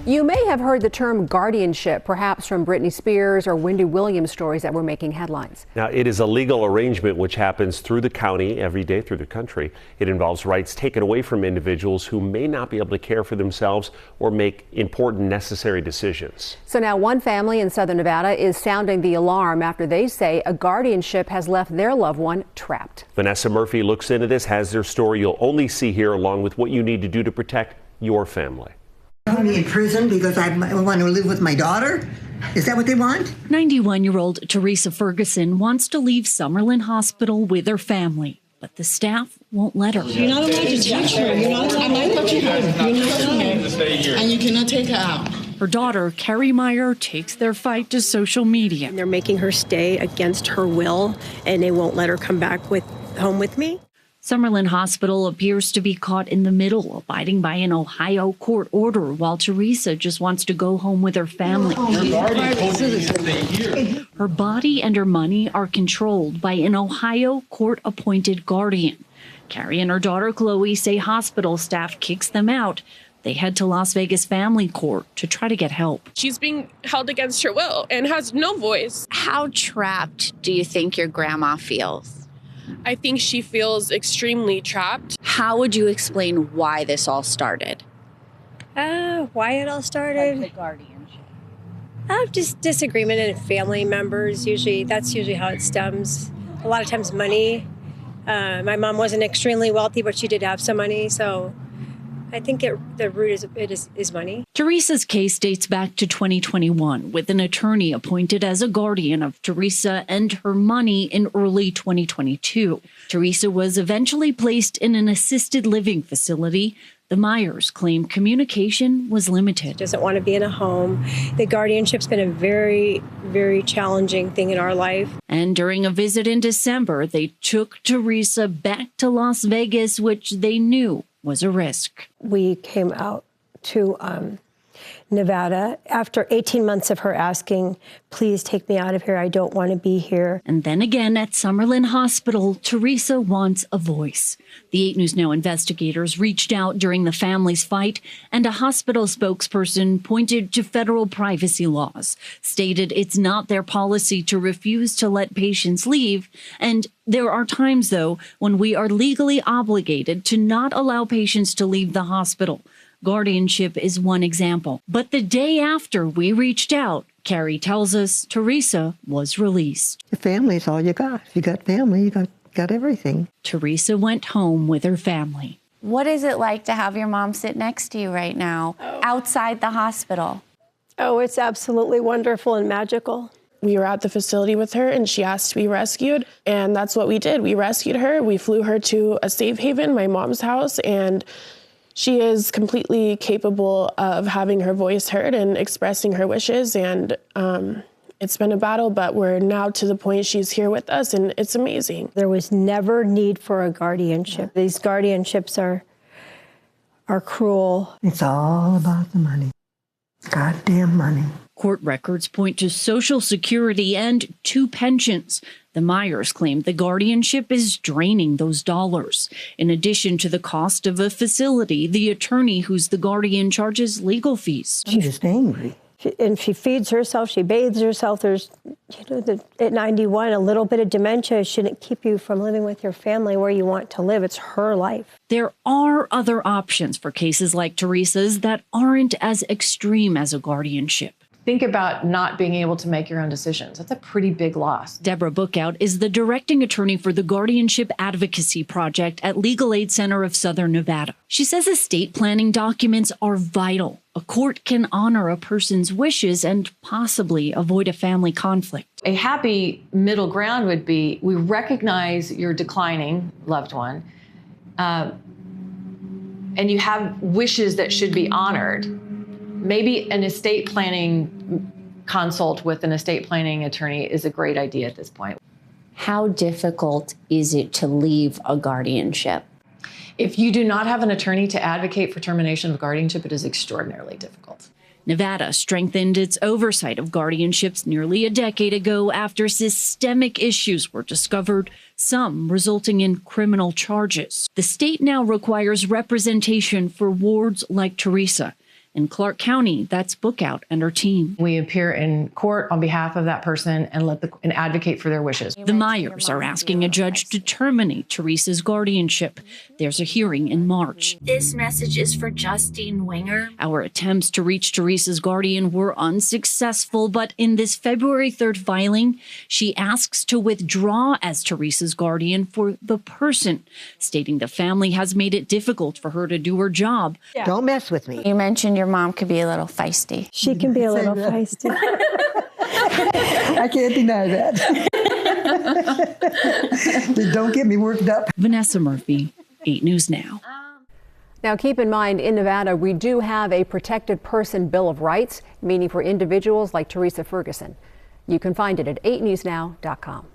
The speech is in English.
You may have heard the term guardianship, perhaps from Britney Spears or Wendy Williams stories that were making headlines. Now, it is a legal arrangement which happens through the county every day through the country. It involves rights taken away from individuals who may not be able to care for themselves or make important necessary decisions. So now one family in Southern Nevada is sounding the alarm after they say a guardianship has left their loved one trapped. Vanessa Murphy looks into this, has their story you'll only see here, along with what you need to do to protect your family. I want to be in prison because I want to live with my daughter? Is that what they want? 91-year-old Theresa Ferguson wants to leave Summerlin Hospital with her family, but the staff won't let her. You're not allowed to touch her. I might put you home. You're not home. And you cannot take her out. Her daughter, Carrie Meyer, takes their fight to social media. They're making her stay against her will, and they won't let her come back home with me. Summerlin Hospital appears to be caught in the middle, abiding by an Ohio court order, while Theresa just wants to go home with her family. Her body and her money are controlled by an Ohio court-appointed guardian. Carrie and her daughter Chloe say hospital staff kicks them out. They head to Las Vegas Family Court to try to get help. She's being held against her will and has no voice. How trapped do you think your grandma feels? I think she feels extremely trapped. How would you explain why this all started? Why it all started? Like the guardianship. Just disagreement in family members. That's usually how it stems. A lot of times money. My mom wasn't extremely wealthy, but she did have some money, so I think the root is money. Theresa's case dates back to 2021, with an attorney appointed as a guardian of Theresa and her money in early 2022. Theresa was eventually placed in an assisted living facility. The Meyers claim communication was limited. She doesn't want to be in a home. The guardianship's been a very, very challenging thing in our life. And during a visit in December, they took Theresa back to Las Vegas, which they knew was a risk. We came out to Nevada after 18 months of her asking, please take me out of here. I don't want to be here. And then again at Summerlin Hospital, Theresa wants a voice. The 8 News Now investigators reached out during the family's fight, and a hospital spokesperson pointed to federal privacy laws, stated it's not their policy to refuse to let patients leave, and there are times, though, when we are legally obligated to not allow patients to leave the hospital. Guardianship is one example. But the day after we reached out, Carrie tells us Theresa was released. Your family's all you got. If you got family, you got everything. Theresa went home with her family. What is it like to have your mom sit next to you right now, outside the hospital? Oh, it's absolutely wonderful and magical. We were at the facility with her and she asked to be rescued, and that's what we did. We rescued her. We flew her to a safe haven, my mom's house, and she is completely capable of having her voice heard and expressing her wishes. And it's been a battle, but we're now to the point she's here with us, and it's amazing. There was never need for a guardianship. These guardianships are cruel. It's all about the money. Goddamn money. Court records point to Social Security and 2 pensions. The Meyers claim the guardianship is draining those dollars. In addition to the cost of a facility, the attorney who's the guardian charges legal fees. She's just angry. She feeds herself, she bathes herself. There's, at 91, a little bit of dementia shouldn't keep you from living with your family where you want to live. It's her life. There are other options for cases like Theresa's that aren't as extreme as a guardianship. Think about not being able to make your own decisions. That's a pretty big loss. Deborah Bookout is the directing attorney for the Guardianship Advocacy Project at Legal Aid Center of Southern Nevada. She says estate planning documents are vital. A court can honor a person's wishes and possibly avoid a family conflict. A happy middle ground would be, we recognize your declining loved one, and you have wishes that should be honored. Maybe an estate planning consult with an estate planning attorney is a great idea at this point. How difficult is it to leave a guardianship? If you do not have an attorney to advocate for termination of guardianship, it is extraordinarily difficult. Nevada strengthened its oversight of guardianships nearly a decade ago after systemic issues were discovered, some resulting in criminal charges. The state now requires representation for wards like Theresa. In Clark County, that's Bookout and her team. We appear in court on behalf of that person and advocate for their wishes. The Meyers are asking a judge to terminate Theresa's guardianship. There's a hearing in March. This message is for Justine Winger. Our attempts to reach Theresa's guardian were unsuccessful, but in this February 3rd filing, she asks to withdraw as Theresa's guardian for the person, stating the family has made it difficult for her to do her job. Don't mess with me. You mentioned your mom could be a little feisty. She can be a little feisty. I can't deny that. Don't get me worked up. Vanessa Murphy, 8 News Now. Now, keep in mind, in Nevada, we do have a Protected Person Bill of Rights, meaning for individuals like Theresa Ferguson. You can find it at 8newsnow.com.